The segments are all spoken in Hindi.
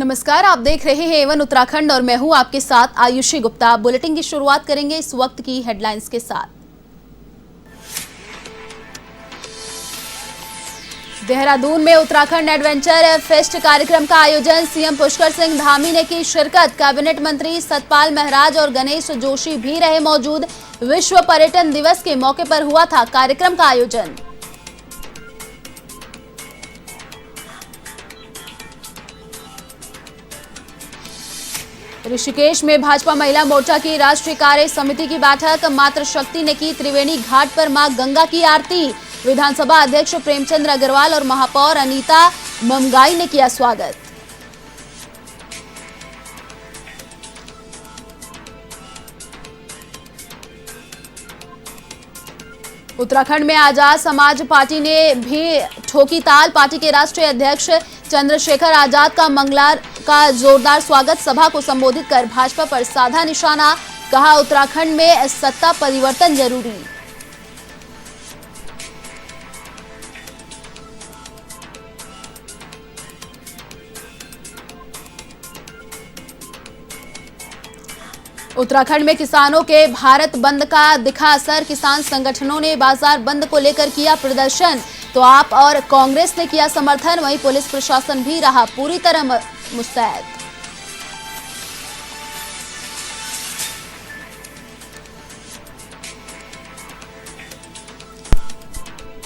नमस्कार, आप देख रहे हैं एवन उत्तराखंड और मैं हूं आपके साथ आयुषी गुप्ता। बुलेटिन की शुरुआत करेंगे इस वक्त की हेडलाइंस के साथ। देहरादून में उत्तराखंड एडवेंचर फेस्ट कार्यक्रम का आयोजन, सीएम पुष्कर सिंह धामी ने की शिरकत। कैबिनेट मंत्री सतपाल महाराज और गणेश जोशी भी रहे मौजूद। विश्व पर्यटन दिवस के मौके पर हुआ था कार्यक्रम का आयोजन। ऋषिकेश में भाजपा महिला मोर्चा की राष्ट्रीय कार्य समिति की बैठक। मातृ शक्ति ने की त्रिवेणी घाट पर मां गंगा की आरती। विधानसभा अध्यक्ष प्रेमचंद्र अग्रवाल और महापौर अनीता ममगाई ने किया स्वागत। उत्तराखंड में आजाद समाज पार्टी ने भी ठोकी ताल। पार्टी के राष्ट्रीय अध्यक्ष चंद्रशेखर आजाद का मंगलवार का जोरदार स्वागत। सभा को संबोधित कर भाजपा पर साधा निशाना, कहा उत्तराखंड में सत्ता परिवर्तन जरूरी। उत्तराखंड में किसानों के भारत बंद का दिखा असर। किसान संगठनों ने बाजार बंद को लेकर किया प्रदर्शन, तो आप और कांग्रेस ने किया समर्थन। वहीं पुलिस प्रशासन भी रहा पूरी तरह मुस्तैद।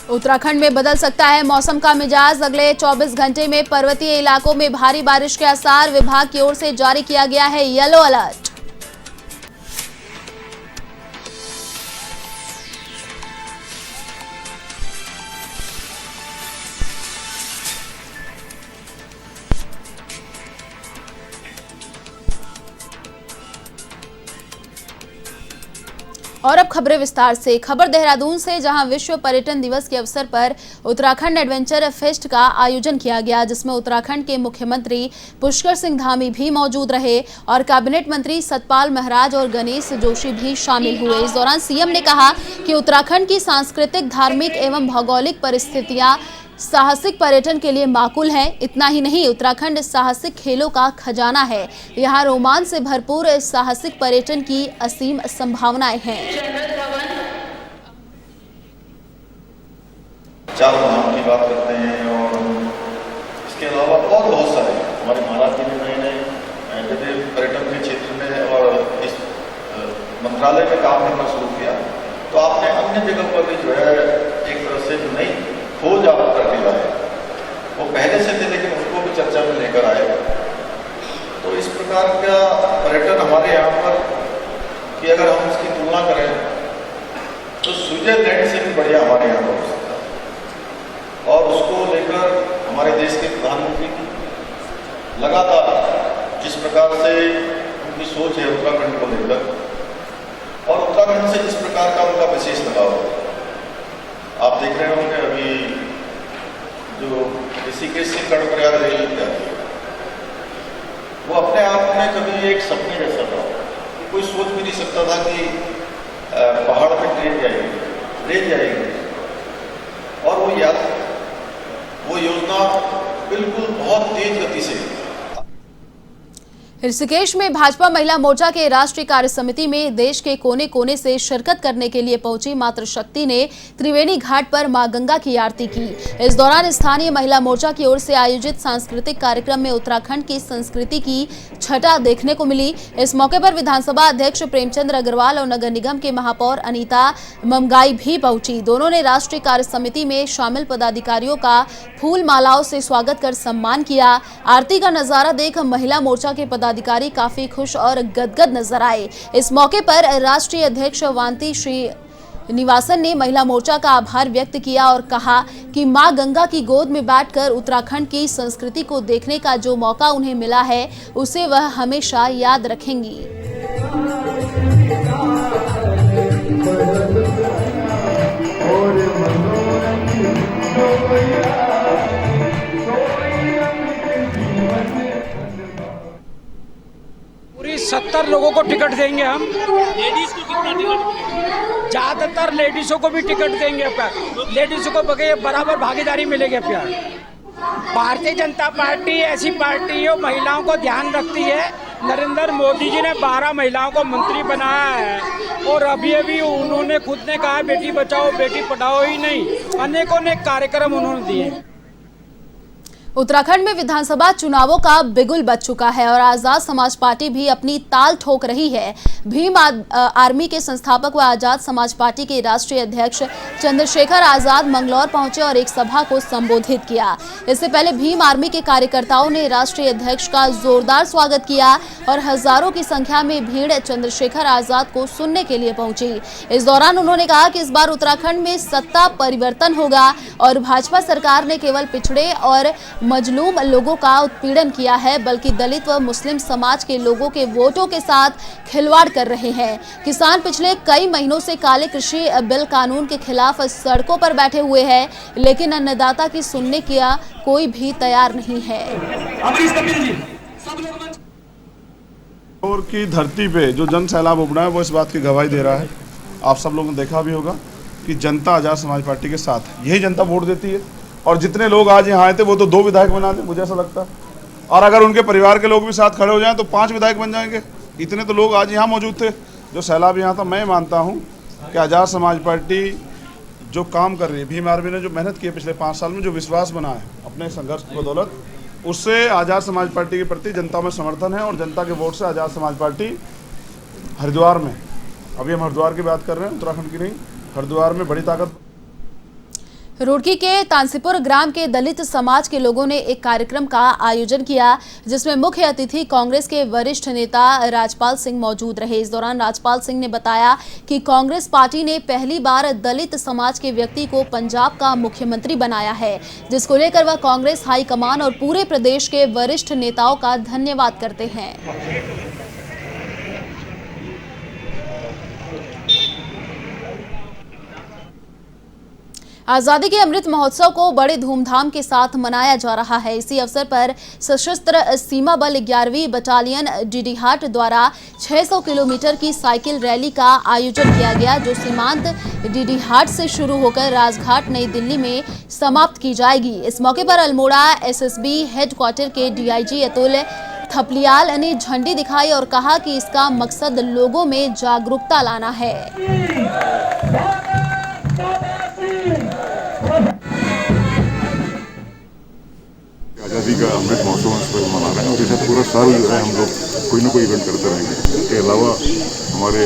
उत्तराखंड में बदल सकता है मौसम का मिजाज। अगले 24 घंटे में पर्वतीय इलाकों में भारी बारिश के आसार। विभाग की ओर से जारी किया गया है येलो अलर्ट। और अब खबरें विस्तार से। खबर देहरादून से, जहां विश्व पर्यटन दिवस के अवसर पर उत्तराखंड एडवेंचर फेस्ट का आयोजन किया गया, जिसमें उत्तराखंड के मुख्यमंत्री पुष्कर सिंह धामी भी मौजूद रहे और कैबिनेट मंत्री सतपाल महाराज और गणेश जोशी भी शामिल हुए। इस दौरान सीएम ने कहा कि उत्तराखंड की सांस्कृतिक, धार्मिक एवं भौगोलिक परिस्थितियां साहसिक पर्यटन के लिए माकूल है। इतना ही नहीं, उत्तराखंड साहसिक खेलों का खजाना है। यहाँ रोमांच से भरपूर साहसिक पर्यटन की असीम संभावनाएं हैं। चार धाम की बात करते हैं और इसके अलावा और बहुत सारे हमारे महाराष्ट्र में नए पर्यटन के क्षेत्र में और इस मंत्रालय में काम करना शुरू किया, तो आपने अन्य जगह पर भी जो है एक तरह से नई खोज आप करके लाए। वो पहले से थे लेकिन उनको भी चर्चा में लेकर आए। तो इस प्रकार का पर्यटन हमारे यहाँ पर कि अगर हम उसकी तुलना करें तो स्विट्जरलैंड से भी बढ़िया हमारे यहाँ पर हो सकता है। और उसको लेकर हमारे देश के प्रधानमंत्री की लगातार जिस प्रकार से उनकी सोच है उत्तराखंड को लेकर, और उत्तराखंड से जिस प्रकार का उनका विशेष लगाव है। आप देख रहे होंगे अभी जो ऋषिकेश से कर्णप्रयाग रेल जाती है, वो अपने आप में कभी एक सपने जैसा था। कोई सोच भी नहीं सकता था कि पहाड़ पे ट्रेन जाएगी और वो योजना बिल्कुल बहुत तेज गति से। ऋषिकेश में भाजपा महिला मोर्चा के राष्ट्रीय कार्य समिति में देश के कोने कोने से शिरकत करने के लिए पहुंची मातृ शक्ति ने त्रिवेणी घाट पर मां गंगा की आरती की। इस दौरान स्थानीय महिला मोर्चा की ओर से आयोजित सांस्कृतिक कार्यक्रम में उत्तराखंड की संस्कृति की छटा देखने को मिली। इस मौके पर विधानसभा अध्यक्ष प्रेमचंद्र अग्रवाल और नगर निगम के महापौर अनीता ममगाई भी पहुंची। दोनों ने राष्ट्रीय कार्य समिति में शामिल पदाधिकारियों का फूल मालाओं से स्वागत कर सम्मान किया। आरती का नजारा देख महिला मोर्चा के अधिकारी काफी खुश और गदगद नजर आए। इस मौके पर राष्ट्रीय अध्यक्ष वांती श्रीनिवासन ने महिला मोर्चा का आभार व्यक्त किया और कहा कि मां गंगा की गोद में बैठकर उत्तराखंड की संस्कृति को देखने का जो मौका उन्हें मिला है, उसे वह हमेशा याद रखेंगी। पूरी 70 लोगों को टिकट देंगे हम। लेडीज को कितना टिकट? ज्यादातर लेडीजों को भी टिकट देंगे। लेडीजों को बराबर भागीदारी मिलेगी। भारतीय जनता पार्टी ऐसी पार्टी है महिलाओं को ध्यान रखती है। नरेंद्र मोदी जी ने 12 महिलाओं को मंत्री बनाया है और अभी उन्होंने खुद ने कहा बेटी बचाओ बेटी पढ़ाओ ही नहीं, अनेकों कार्यक्रम उन्होंने दिए। उत्तराखंड में विधानसभा चुनावों का बिगुल बज चुका है और आजाद समाज पार्टी भी अपनी ताल ठोक रही है। भीम आर्मी के संस्थापक व आजाद समाज पार्टी के राष्ट्रीय अध्यक्ष चंद्रशेखर आजाद मंगलौर पहुंचे और एक सभा को संबोधित किया। इससे पहले भीम आर्मी के कार्यकर्ताओं ने राष्ट्रीय अध्यक्ष का जोरदार स्वागत किया और हजारों की संख्या में भीड़ चंद्रशेखर आजाद को सुनने के लिए पहुंची। इस दौरान उन्होंने कहा कि इस बार उत्तराखंड में सत्ता परिवर्तन होगा और भाजपा सरकार ने केवल पिछड़े और मजलूम लोगों का उत्पीड़न किया है, बल्कि दलित व मुस्लिम समाज के लोगों के वोटों के साथ खिलवाड़ कर रहे हैं। किसान पिछले कई महीनों से काले कृषि बिल कानून के खिलाफ सड़कों पर बैठे हुए हैं, लेकिन अन्नदाता की सुनने का कोई भी तैयार नहीं है। और की धरती पे जो जन सैलाब उमड़ा है वो इस बात की गवाही दे रहा है। आप सब लोगों ने देखा भी होगा कि जनता आजाद समाज पार्टी के साथ है। यही जनता वोट देती है और जितने लोग आज यहाँ आए थे वो तो 2 विधायक बना दें, मुझे ऐसा लगता है। और अगर उनके परिवार के लोग भी साथ खड़े हो जाएं तो 5 विधायक बन जाएंगे। इतने तो लोग आज यहाँ मौजूद थे जो सैलाब यहाँ था। मैं मानता हूँ कि आजाद समाज पार्टी जो काम कर रही है, भीम आर्मी ने जो मेहनत की है पिछले 5 साल में, जो विश्वास बना है अपने संघर्ष की बदौलत, उससे आजाद समाज पार्टी के प्रति जनता में समर्थन है और जनता के वोट से आजाद समाज पार्टी हरिद्वार में, अभी हम हरिद्वार की बात कर रहे हैं, उत्तराखंड की नहीं, हरिद्वार में बड़ी ताकत। रुड़की के तांसीपुर ग्राम के दलित समाज के लोगों ने एक कार्यक्रम का आयोजन किया, जिसमें मुख्य अतिथि कांग्रेस के वरिष्ठ नेता राजपाल सिंह मौजूद रहे। इस दौरान राजपाल सिंह ने बताया कि कांग्रेस पार्टी ने पहली बार दलित समाज के व्यक्ति को पंजाब का मुख्यमंत्री बनाया है, जिसको लेकर वह कांग्रेस हाईकमान और पूरे प्रदेश के वरिष्ठ नेताओं का धन्यवाद करते हैं। आजादी के अमृत महोत्सव को बड़े धूमधाम के साथ मनाया जा रहा है। इसी अवसर पर सशस्त्र सीमा बल 11वीं बटालियन डीडीहाट द्वारा 600 किलोमीटर की साइकिल रैली का आयोजन किया गया, जो सीमांत डीडीहाट से शुरू होकर राजघाट नई दिल्ली में समाप्त की जाएगी। इस मौके पर अल्मोड़ा एसएसबी हेडक्वार्टर के डीआईजी अतुल थपलियाल ने झंडी दिखाई और कहा कि इसका मकसद लोगों में जागरूकता लाना है। आज़ादी का अमृत महोत्सव इस पर मना रहे हैं और इसे पूरा साल जो है हम लोग कोई ना कोई इवेंट करते रहेंगे। इसके अलावा हमारे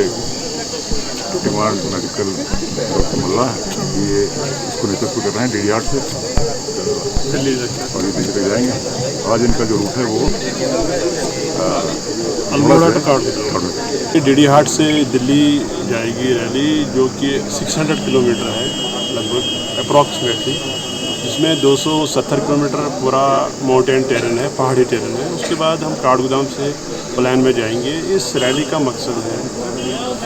डिमांड मेडिकल डॉक्टर मल्ला है, ये इसको नेतृत्व कर रहे हैं डीडीहाट से दिल्ली और ये दिल्ली तक जाएंगे। आज इनका जो रूट है वो अल्मोड़ा टू काठगोदाम, डीडीहाट से दिल्ली जाएगी रैली, जो कि 600 किलोमीटर है लगभग अप्रॉक्सीमेटली, जिसमें 270 किलोमीटर पूरा माउंटेन टेरेन है, पहाड़ी टेरेन है। उसके बाद हम काठगोदाम से प्लान में जाएंगे। इस रैली का मकसद है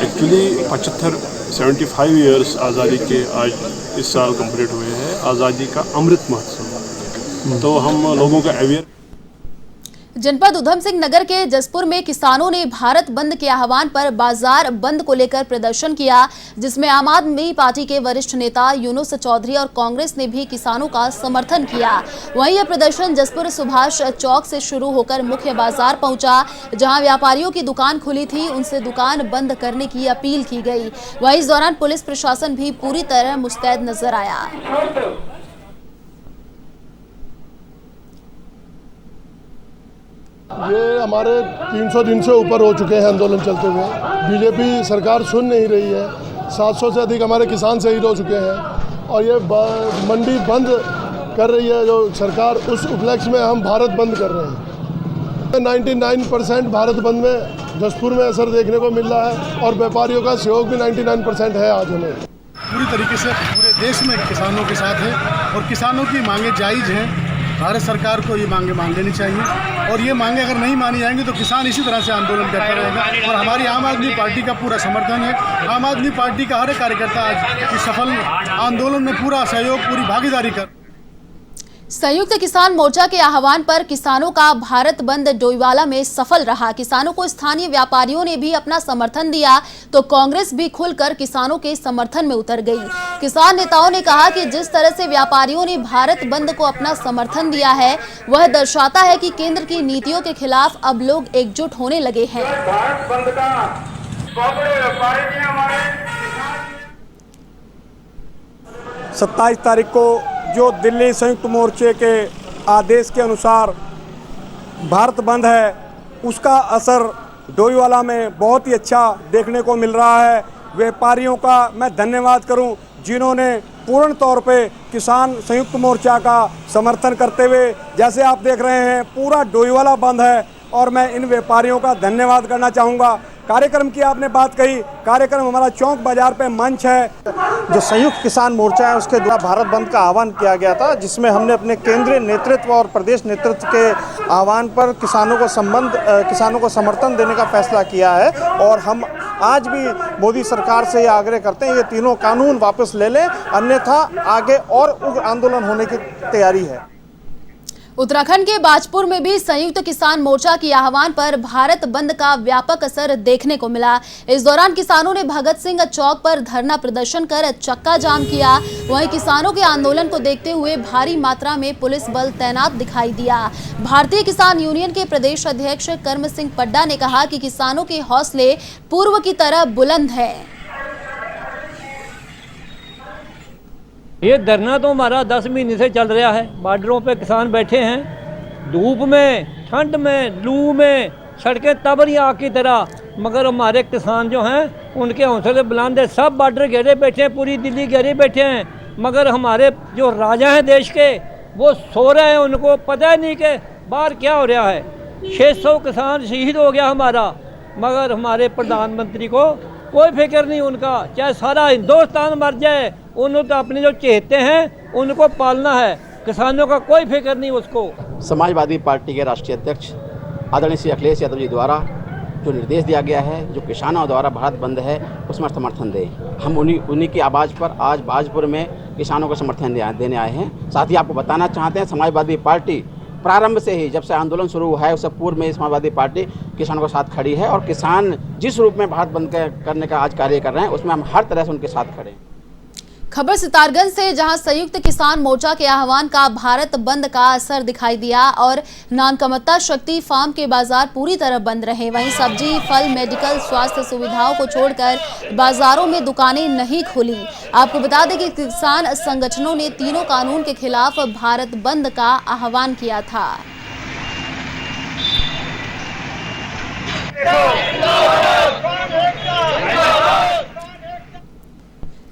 एक्चुअली 75 ईयर्स आज़ादी के आज इस साल कंप्लीट हुए हैं, आज़ादी का अमृत महोत्सव। तो हम लोगों का अवेयर। जनपद उधम सिंह नगर के जसपुर में किसानों ने भारत बंद के आह्वान पर बाजार बंद को लेकर प्रदर्शन किया, जिसमें आम आदमी पार्टी के वरिष्ठ नेता यूनुस चौधरी और कांग्रेस ने भी किसानों का समर्थन किया। वहीं यह प्रदर्शन जसपुर सुभाष चौक से शुरू होकर मुख्य बाजार पहुंचा, जहां व्यापारियों की दुकान खुली थी उनसे दुकान बंद करने की अपील की गई। वहीं इस दौरान पुलिस प्रशासन भी पूरी तरह मुस्तैद नजर आया। ये हमारे 300 दिन से ऊपर हो चुके हैं आंदोलन चलते हुए। बीजेपी सरकार सुन नहीं रही है। 700 से अधिक हमारे किसान शहीद हो चुके हैं और ये मंडी बंद कर रही है जो सरकार, उस उपलक्ष्य में हम भारत बंद कर रहे हैं। 99% भारत बंद में जसपुर में असर देखने को मिल रहा है और व्यापारियों का सहयोग भी 99% है। आज हमें पूरी तरीके से पूरे देश में किसानों के साथ है और किसानों की मांगे जायज़ हैं। भारत सरकार को ये मांगे मान लेनी चाहिए और ये मांगे अगर नहीं मानी जाएंगी तो किसान इसी तरह से आंदोलन करता रहेगा। और हमारी आम आदमी पार्टी का पूरा समर्थन है। आम आदमी पार्टी का हर एक कार्यकर्ता आज इस सफल आंदोलन में पूरा सहयोग, पूरी भागीदारी कर। संयुक्त किसान मोर्चा के आह्वान पर किसानों का भारत बंद डोईवाला में सफल रहा। किसानों को स्थानीय व्यापारियों ने भी अपना समर्थन दिया तो कांग्रेस भी खुलकर किसानों के समर्थन में उतर गई। किसान नेताओं ने कहा कि जिस तरह से व्यापारियों ने भारत बंद को अपना समर्थन दिया है वह दर्शाता है कि केंद्र की नीतियों के खिलाफ अब लोग एकजुट होने लगे हैं। 27 तारीख को जो दिल्ली संयुक्त मोर्चे के आदेश के अनुसार भारत बंद है, उसका असर डोईवाला में बहुत ही अच्छा देखने को मिल रहा है। व्यापारियों का मैं धन्यवाद करूं जिन्होंने पूर्ण तौर पे किसान संयुक्त मोर्चा का समर्थन करते हुए, जैसे आप देख रहे हैं पूरा डोईवाला बंद है और मैं इन व्यापारियों का धन्यवाद करना चाहूँगा। कार्यक्रम की आपने बात कही, कार्यक्रम हमारा चौक बाजार पे मंच है। जो संयुक्त किसान मोर्चा है उसके द्वारा भारत बंद का आह्वान किया गया था, जिसमें हमने अपने केंद्रीय नेतृत्व और प्रदेश नेतृत्व के आह्वान पर किसानों को समर्थन देने का फैसला किया है। और हम आज भी मोदी सरकार से ये आग्रह करते हैं ये तीनों कानून वापस ले लें, अन्यथा आगे और उग्र आंदोलन होने की तैयारी है। उत्तराखंड के बाजपुर में भी संयुक्त किसान मोर्चा की आह्वान पर भारत बंद का व्यापक असर देखने को मिला। इस दौरान किसानों ने भगत सिंह चौक पर धरना प्रदर्शन कर चक्का जाम किया। वहीं किसानों के आंदोलन को देखते हुए भारी मात्रा में पुलिस बल तैनात दिखाई दिया। भारतीय किसान यूनियन के प्रदेश अध्यक्ष कर्म सिंह पड्डा ने कहा कि किसानों के हौसले पूर्व की तरह बुलंद है। ये धरना तो हमारा 10 महीने से चल रहा है। बॉर्डरों पे किसान बैठे हैं, धूप में, ठंड में, लू में, सड़कें तबरी आग की तरह, मगर हमारे किसान जो हैं उनके हौसले बुलंद है। सब बॉर्डर घेरे बैठे हैं, पूरी दिल्ली घेरे बैठे हैं, मगर हमारे जो राजा हैं देश के वो सो रहे हैं। उनको पता ही नहीं कि बाहर क्या हो रहा है। 600 किसान शहीद हो गया हमारा, मगर हमारे प्रधानमंत्री को कोई फिक्र नहीं उनका, चाहे सारा हिंदुस्तान मर जाए, उन्होंने तो अपने जो चहेते हैं उनको पालना है। किसानों का कोई फिक्र नहीं उसको। समाजवादी पार्टी के राष्ट्रीय अध्यक्ष आदरणीय श्री अखिलेश यादव जी द्वारा जो निर्देश दिया गया है, जो किसानों द्वारा भारत बंद है, उसमें समर्थन दें। हम उन्हीं की आवाज़ पर आज बाजपुर में किसानों को समर्थन देने आए हैं। साथ ही आपको बताना चाहते हैं समाजवादी पार्टी प्रारंभ से ही, जब से आंदोलन शुरू हुआ है उससे पूर्व में समाजवादी पार्टी किसानों के साथ खड़ी है और किसान जिस रूप में भारत बंद करने का आज कार्य कर रहे हैं उसमें हम हर तरह से उनके साथ खड़े हैं। खबर सितारगंज से, जहां संयुक्त किसान मोर्चा के आह्वान का भारत बंद का असर दिखाई दिया और नानकमत्ता शक्ति फार्म के बाजार पूरी तरह बंद रहे। वहीं सब्जी, फल, मेडिकल, स्वास्थ्य सुविधाओं को छोड़कर बाजारों में दुकानें नहीं खुली। आपको बता दें कि किसान संगठनों ने तीनों कानून के खिलाफ भारत बंद का आह्वान किया था।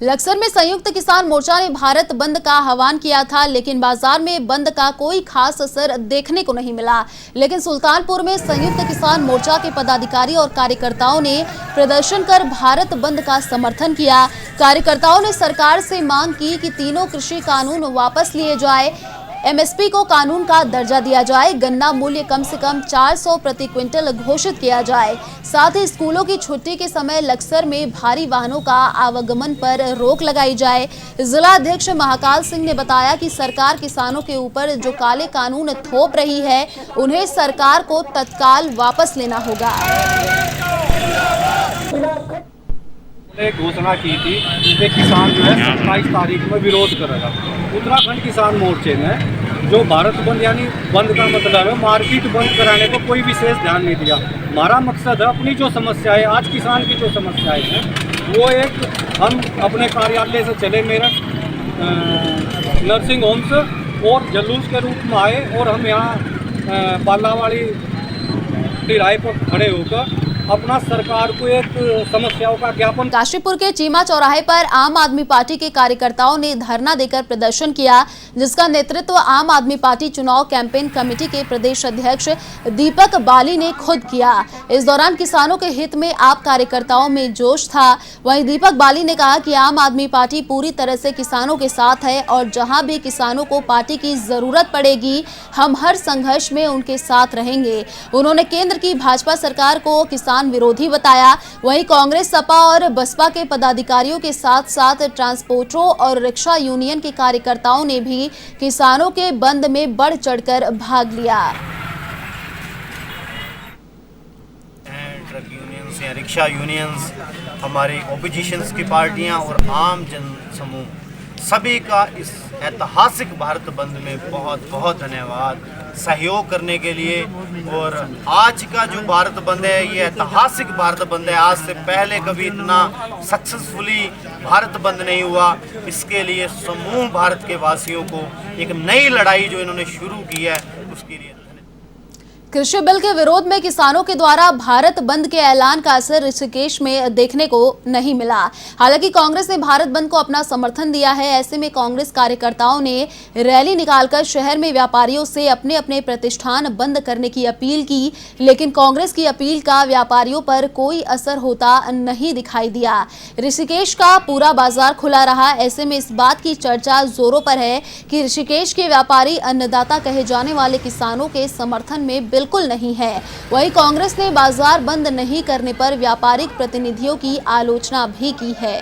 लक्सर में संयुक्त किसान मोर्चा ने भारत बंद का आह्वान किया था, लेकिन बाजार में बंद का कोई खास असर देखने को नहीं मिला। लेकिन सुल्तानपुर में संयुक्त किसान मोर्चा के पदाधिकारी और कार्यकर्ताओं ने प्रदर्शन कर भारत बंद का समर्थन किया। कार्यकर्ताओं ने सरकार से मांग की कि तीनों कृषि कानून वापस लिए जाए, एमएसपी को कानून का दर्जा दिया जाए, गन्ना मूल्य कम से कम 400 प्रति क्विंटल घोषित किया जाए। साथ ही स्कूलों की छुट्टी के समय लक्सर में भारी वाहनों का आवागमन पर रोक लगाई जाए। जिला अध्यक्ष महाकाल सिंह ने बताया कि सरकार किसानों के ऊपर जो काले कानून थोप रही है उन्हें सरकार को तत्काल वापस लेना होगा। घोषणा की थी कि किसान जो है 27 तारीख में विरोध करेगा। उत्तराखंड किसान मोर्चे ने जो भारत बंद यानी बंद का मतलब है मार्केट बंद कराने को कोई विशेष ध्यान नहीं दिया। हमारा मकसद है अपनी जो समस्याएं, आज किसान की जो समस्याएं हैं वो एक, हम अपने कार्यालय से चले मेरठ नर्सिंग होम से और जुलूस के रूप में आए और हम यहाँ बालावाड़ी तिराहे पर खड़े होकर अपना सरकार को एक समस्याओं का ज्ञापन। काशीपुर के चीमा चौराहे पर आम आदमी पार्टी के कार्यकर्ताओं ने धरना देकर प्रदर्शन किया, जिसका नेतृत्व आम आदमी पार्टी चुनाव कैंपेन कमेटी के प्रदेश अध्यक्ष दीपक बाली ने खुद किया। इस दौरान किसानों के हित में आप कार्यकर्ताओं में जोश था। वहीं दीपक बाली ने कहा कि आम आदमी पार्टी पूरी तरह से किसानों के साथ है और जहां भी किसानों को पार्टी की जरूरत पड़ेगी हम हर संघर्ष में उनके साथ रहेंगे। उन्होंने केंद्र की भाजपा सरकार को किसान किसान विरोधी बताया। वहीं कांग्रेस, सपा और बसपा के पदाधिकारियों के साथ साथ ट्रांसपोर्टरों और रिक्शा यूनियन के कार्यकर्ताओं ने भी किसानों के बंद में बढ़ चढ़कर भाग लिया। ट्रक यूनियंस या रिक्शा यूनियंस, हमारी ओपोजिशंस की पार्टियां और आम जन समूह सभी का इस ऐतिहासिक भारत बंद में बहुत बहुत धन्यवाद सहयोग करने के लिए। और आज का जो भारत बंद है ये ऐतिहासिक भारत बंद है। आज से पहले कभी इतना सक्सेसफुली भारत बंद नहीं हुआ। इसके लिए समूह भारत के वासियों को एक नई लड़ाई जो इन्होंने शुरू की है उसके लिए। कृषि बिल के विरोध में किसानों के द्वारा भारत बंद के ऐलान का असर ऋषिकेश में देखने को नहीं मिला। हालांकि कांग्रेस ने भारत बंद को अपना समर्थन दिया है। ऐसे में कांग्रेस कार्यकर्ताओं ने रैली निकालकर शहर में व्यापारियों से अपने अपने प्रतिष्ठान बंद करने की अपील की, लेकिन कांग्रेस की अपील का व्यापारियों पर कोई असर होता नहीं दिखाई दिया। ऋषिकेश का पूरा बाजार खुला रहा। ऐसे में इस बात की चर्चा जोरों पर है कि ऋषिकेश के व्यापारी अन्नदाता कहे जाने वाले किसानों के समर्थन में बिल्कुल नहीं है। वहीं कांग्रेस ने बाजार बंद नहीं करने पर व्यापारिक प्रतिनिधियों की आलोचना भी की है।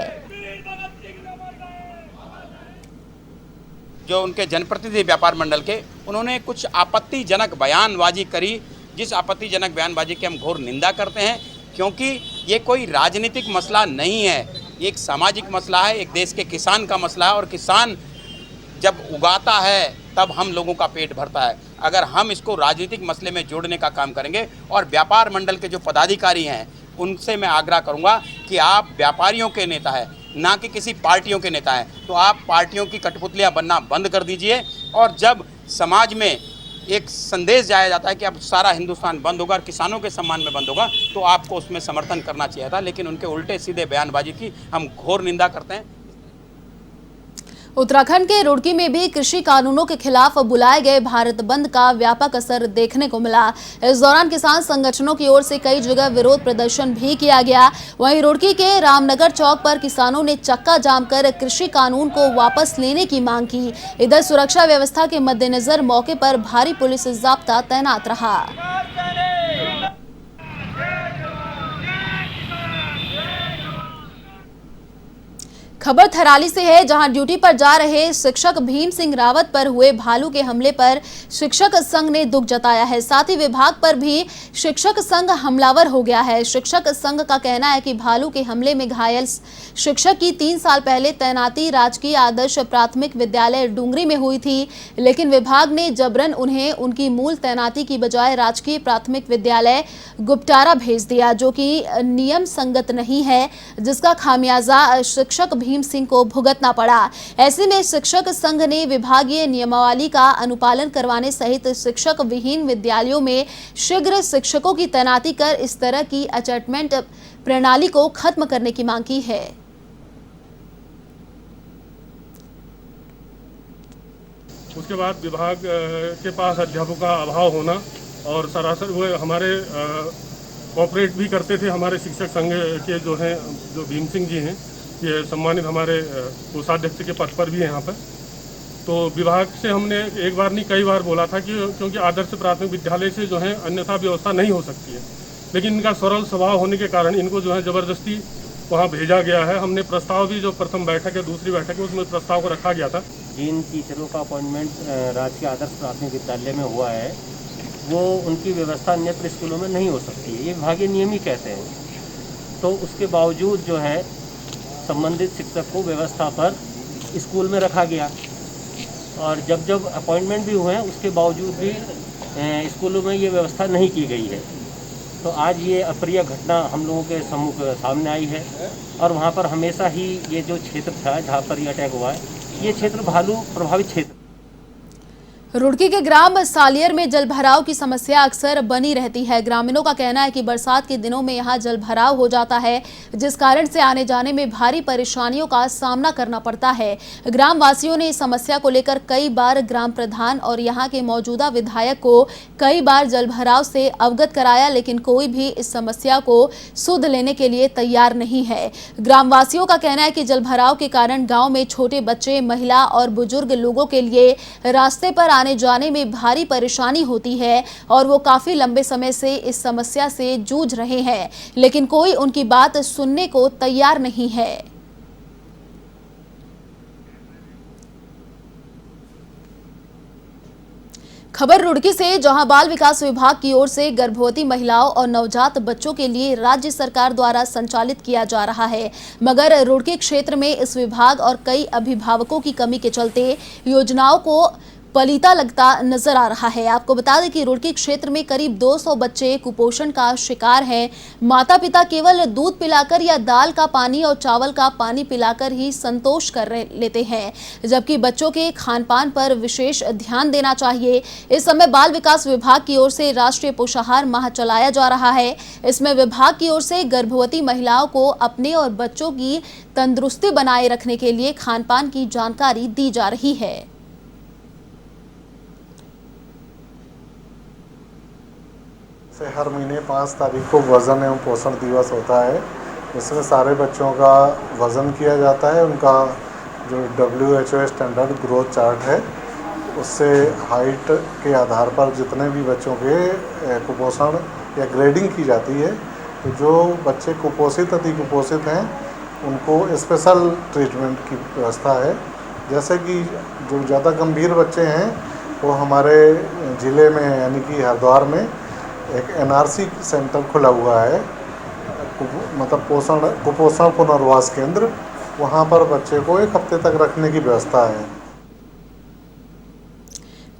जो उनके जनप्रतिनिधि व्यापार मंडल के, उन्होंने कुछ आपत्तिजनक बयानबाजी करी, जिस आपत्तिजनक बयानबाजी की हम घोर निंदा करते हैं, क्योंकि ये कोई राजनीतिक मसला नहीं है, ये एक सामाजिक मसला है, एक देश के किसान का मसला है। और किसान जब उगाता है तब हम लोगों का पेट भरता है। अगर हम इसको राजनीतिक मसले में जोड़ने का काम करेंगे, और व्यापार मंडल के जो पदाधिकारी हैं उनसे मैं आग्रह करूंगा कि आप व्यापारियों के नेता हैं, ना कि किसी पार्टियों के नेता हैं, तो आप पार्टियों की कठपुतलियां बनना बंद कर दीजिए। और जब समाज में एक संदेश जाया जाता है कि अब सारा हिंदुस्तान बंद होगा और किसानों के सम्मान में बंद होगा, तो आपको उसमें समर्थन करना चाहिए था। लेकिन उनके उल्टे सीधे बयानबाजी की हम घोर निंदा करते हैं। उत्तराखंड के रुड़की में भी कृषि कानूनों के खिलाफ बुलाए गए भारत बंद का व्यापक असर देखने को मिला। इस दौरान किसान संगठनों की ओर से कई जगह विरोध प्रदर्शन भी किया गया। वहीं रुड़की के रामनगर चौक पर किसानों ने चक्का जाम कर कृषि कानून को वापस लेने की मांग की। इधर सुरक्षा व्यवस्था के मद्देनजर मौके पर भारी पुलिस जाब्ता तैनात रहा। खबर थराली से है, जहां ड्यूटी पर जा रहे शिक्षक भीम सिंह रावत पर हुए भालू के हमले पर शिक्षक संघ ने दुख जताया है। साथ ही विभाग पर भी शिक्षक संघ हमलावर हो गया है। शिक्षक संघ का कहना है कि भालू के हमले में घायल शिक्षक की 3 साल पहले तैनाती राजकीय आदर्श प्राथमिक विद्यालय डूंगरी में हुई थी, लेकिन विभाग ने जबरन उन्हें उनकी मूल तैनाती की बजाय राजकीय प्राथमिक विद्यालय गुप्टारा भेज दिया, जो कि नियम संगत नहीं है, जिसका खामियाजा शिक्षक भीम सिंह को भुगतना पड़ा। ऐसे में शिक्षक संघ ने विभागीय नियमावली का अनुपालन करवाने सहित शिक्षक विहीन विद्यालयों में शीघ्र शिक्षकों की तैनाती कर इस तरह की अचेटमेंट प्रणाली को खत्म करने की मांग की है। उसके बाद विभाग के पास अध्यापकों का अभाव होना और सरासर वो हमारे कोऑपरेट भी करते थे। हमारे शिक्षक संघ के जो हैं, जो भीम सिंह जी हैं, ये सम्मानित हमारे कोषाध्यक्ष के पद पर भी हैं यहाँ पर। तो विभाग से हमने एक बार नहीं कई बार बोला था कि क्योंकि आदर्श प्राथमिक विद्यालय से जो है अन्यथा व्यवस्था नहीं हो सकती है, लेकिन इनका सरल स्वभाव होने के कारण इनको जो है ज़बरदस्ती वहाँ भेजा गया है। हमने प्रस्ताव भी, जो प्रथम बैठक है, दूसरी बैठक है, उसमें प्रस्ताव को रखा गया था। जिन टीचरों का अपॉइंटमेंट राजकीय आदर्श प्राथमिक विद्यालय में हुआ है, वो उनकी व्यवस्था अन्यत्र स्कूलों में नहीं हो सकती है, ये विभागीय नियम ही कहते हैं। तो उसके बावजूद जो है संबंधित शिक्षक को व्यवस्था पर स्कूल में रखा गया, और जब जब अपॉइंटमेंट भी हुए हैं उसके बावजूद भी स्कूलों में ये व्यवस्था नहीं की गई है। तो आज ये अप्रिय घटना हम लोगों के सामने आई है, और वहाँ पर हमेशा ही ये जो क्षेत्र था जहाँ पर ये अटैक हुआ है, ये क्षेत्र भालू प्रभावित क्षेत्र। रुड़की के ग्राम सालियर में जलभराव की समस्या अक्सर बनी रहती है। ग्रामीणों का कहना है कि बरसात के दिनों में यहां जलभराव हो जाता है, जिस कारण से आने जाने में भारी परेशानियों का सामना करना पड़ता है। ग्राम वासियों ने इस समस्या को लेकर कई बार ग्राम प्रधान और यहां के मौजूदा विधायक को कई बार जलभराव से अवगत कराया, लेकिन कोई भी इस समस्या को सुध लेने के लिए तैयार नहीं है। ग्रामवासियों का कहना है कि जलभराव के कारण गाँव में छोटे बच्चे, महिला और बुजुर्ग लोगों के लिए रास्ते पर आने जाने में भारी परेशानी होती है और वो काफी लंबे समय से इस समस्या से जूझ रहे हैं, लेकिन कोई उनकी बात सुनने को तैयार नहीं है। खबर रुड़की से, जहां बाल विकास विभाग की ओर से गर्भवती महिलाओं और नवजात बच्चों के लिए राज्य सरकार द्वारा संचालित किया जा रहा है, मगर रुड़की क्षेत्र में इस विभाग और कई अभिभावकों की कमी के चलते योजनाओं को पलीता लगता नजर आ रहा है। आपको बता दें कि रुड़की क्षेत्र में करीब 200 बच्चे कुपोषण का शिकार हैं। माता पिता केवल दूध पिलाकर या दाल का पानी और चावल का पानी पिलाकर ही संतोष कर लेते हैं, जबकि बच्चों के खान पान पर विशेष ध्यान देना चाहिए। इस समय बाल विकास विभाग की ओर से राष्ट्रीय पोषाहार माह चलाया जा रहा है। इसमें विभाग की ओर से गर्भवती महिलाओं को अपने और बच्चों की तंदुरुस्ती बनाए रखने के लिए खान पान की जानकारी दी जा रही है। हर महीने 5 तारीख को वज़न एवं पोषण दिवस होता है। इसमें सारे बच्चों का वज़न किया जाता है। उनका जो WHO स्टैंडर्ड ग्रोथ चार्ट है, उससे हाइट के आधार पर जितने भी बच्चों के कुपोषण या ग्रेडिंग की जाती है। तो जो बच्चे कुपोषित अति कुपोषित हैं, उनको स्पेशल ट्रीटमेंट की व्यवस्था है। जैसे कि जो ज़्यादा गंभीर बच्चे हैं, वो हमारे ज़िले में यानी कि हरिद्वार में एक NRC सेंटर खुला हुआ है, मतलब कुपोषण पुनर्वास केंद्र। वहाँ पर बच्चे को 1 हफ्ते तक रखने की व्यवस्था है।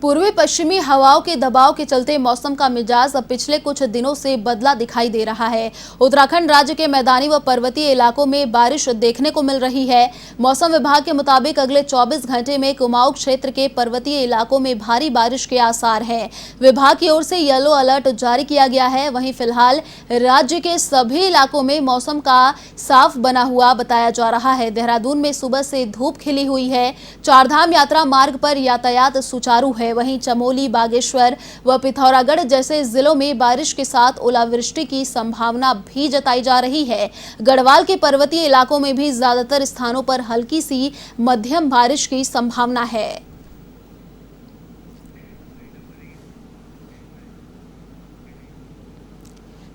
पूर्वी पश्चिमी हवाओं के दबाव के चलते मौसम का मिजाज अब पिछले कुछ दिनों से बदला दिखाई दे रहा है। उत्तराखंड राज्य के मैदानी व पर्वतीय इलाकों में बारिश देखने को मिल रही है। मौसम विभाग के मुताबिक अगले 24 घंटे में कुमाऊं क्षेत्र के पर्वतीय इलाकों में भारी बारिश के आसार हैं। विभाग की ओर से येलो अलर्ट जारी किया गया है। वहीं फिलहाल राज्य के सभी इलाकों में मौसम का साफ बना हुआ बताया जा रहा है। देहरादून में सुबह से धूप खिली हुई है। चारधाम यात्रा मार्ग पर यातायात सुचारू है। वहीं चमोली, बागेश्वर व पिथौरागढ़ जैसे जिलों में बारिश के साथ ओलावृष्टि की संभावना भी जताई जा रही है। गढ़वाल के पर्वतीय इलाकों में भी ज्यादातर स्थानों पर हल्की सी मध्यम बारिश की संभावना है।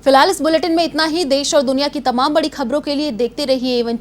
फिलहाल इस बुलेटिन में इतना ही। देश और दुनिया की तमाम बड़ी खबरों के लिए देखते रहिए A1